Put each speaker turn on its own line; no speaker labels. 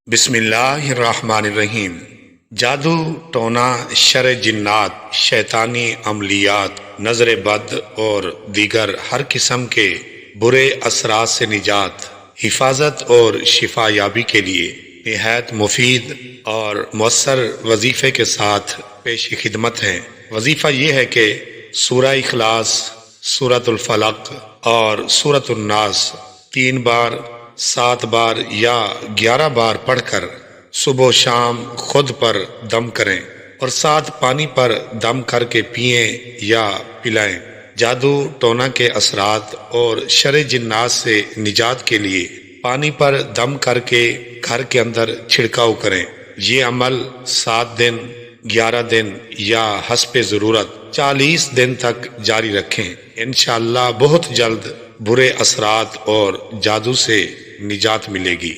بسم اللہ الرحمن الرحیم۔ جادو، ٹونا، شر جنات، شیطانی عملیات، نظر بد اور دیگر ہر قسم کے برے اثرات سے نجات، حفاظت اور شفا یابی کے لیے نہایت مفید اور مؤثر وظیفے کے ساتھ پیش خدمت ہیں۔ وظیفہ یہ ہے کہ سورہ اخلاص، سورۃ الفلق اور سورۃ الناس 3 بار، 7 بار یا 11 بار پڑھ کر صبح و شام خود پر دم کریں اور ساتھ پانی پر دم کر کے پئیں یا پلائیں۔ جادو ٹونا کے اثرات اور شر جنات سے نجات کے لیے پانی پر دم کر کے گھر کے اندر چھڑکاؤ کریں۔ یہ عمل 7 دن، 11 دن یا حسب ضرورت 40 دن تک جاری رکھیں۔ انشاءاللہ بہت جلد برے اثرات اور جادو سے نجات ملے گی۔